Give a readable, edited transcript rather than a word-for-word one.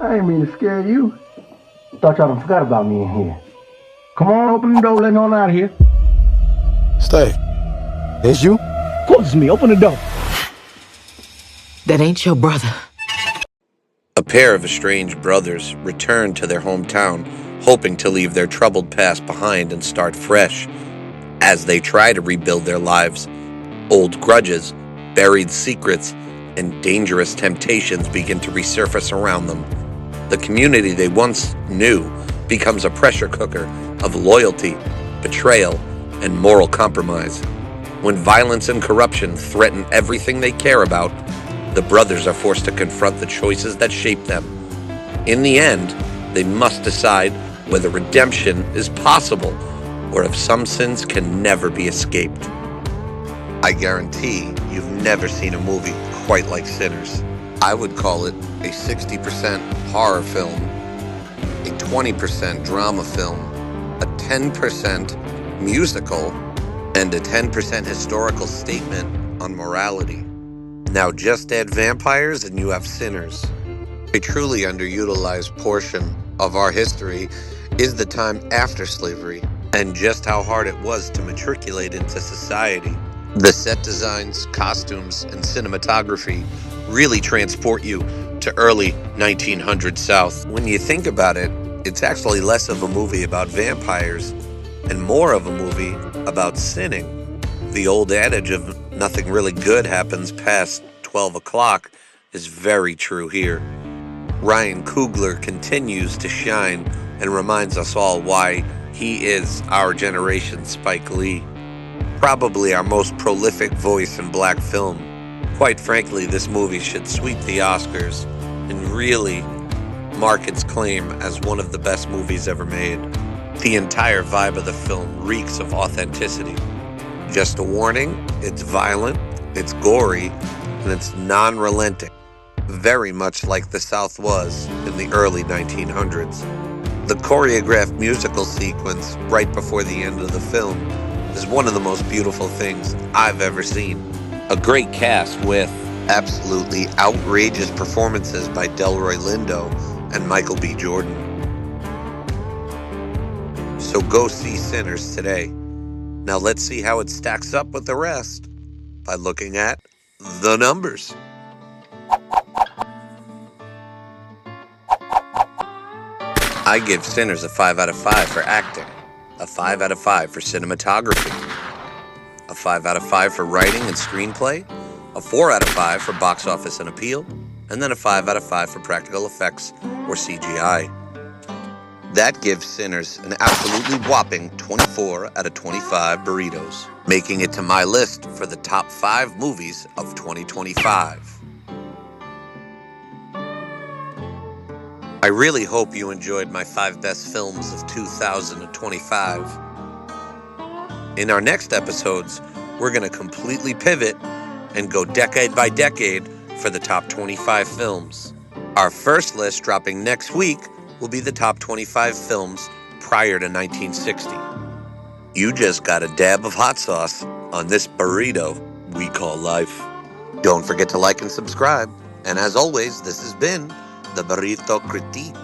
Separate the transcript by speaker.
Speaker 1: I ain't mean to scare you. Thought y'all done forgot about me in here. Come on, open the door, let on out of here.
Speaker 2: Stay. It's you?
Speaker 1: Of course it's me, open the door.
Speaker 3: That ain't your brother.
Speaker 4: A pair of estranged brothers return to their hometown, hoping to leave their troubled past behind and start fresh. As they try to rebuild their lives, old grudges, buried secrets, and dangerous temptations begin to resurface around them. The community they once knew becomes a pressure cooker of loyalty, betrayal, and moral compromise. When violence and corruption threaten everything they care about, the brothers are forced to confront the choices that shape them. In the end, they must decide whether redemption is possible or if some sins can never be escaped. I guarantee you've never seen a movie quite like Sinners. I would call it a 60% horror film, a 20% drama film, a 10% musical, and a 10% historical statement on morality. Now just add vampires and you have Sinners. A truly underutilized portion of our history is the time after slavery and just how hard it was to matriculate into society. The set designs, costumes, and cinematography really transport you to early 1900s South. When you think about it, it's actually less of a movie about vampires and more of a movie about sinning. The old adage of nothing really good happens past 12 o'clock is very true here. Ryan Coogler continues to shine and reminds us all why he is our generation's Spike Lee. Probably our most prolific voice in black film. Quite frankly, this movie should sweep the Oscars and really mark its claim as one of the best movies ever made. The entire vibe of the film reeks of authenticity. Just a warning, it's violent, it's gory, and it's non-relenting. Very much like the South was in the early 1900s. The choreographed musical sequence right before the end of the film is one of the most beautiful things I've ever seen. A great cast with absolutely outrageous performances by Delroy Lindo and Michael B. Jordan. So go see Sinners today. Now let's see how it stacks up with the rest by looking at the numbers. I give Sinners a 5 out of 5 for acting, a 5 out of 5 for cinematography, a 5 out of 5 for writing and screenplay, a 4 out of 5 for box office and appeal, and then a 5 out of 5 for practical effects or CGI. That gives Sinners an absolutely whopping 24 out of 25 burritos, making it to my list for the top 5 movies of 2025. I really hope you enjoyed my 5 best films of 2025. In our next episodes, we're going to completely pivot and go decade by decade for the top 25 films. Our first list dropping next week will be the top 25 films prior to 1960. You just got a dab of hot sauce on this burrito we call life. Don't forget to like and subscribe. And as always, this has been the Burrito Critique.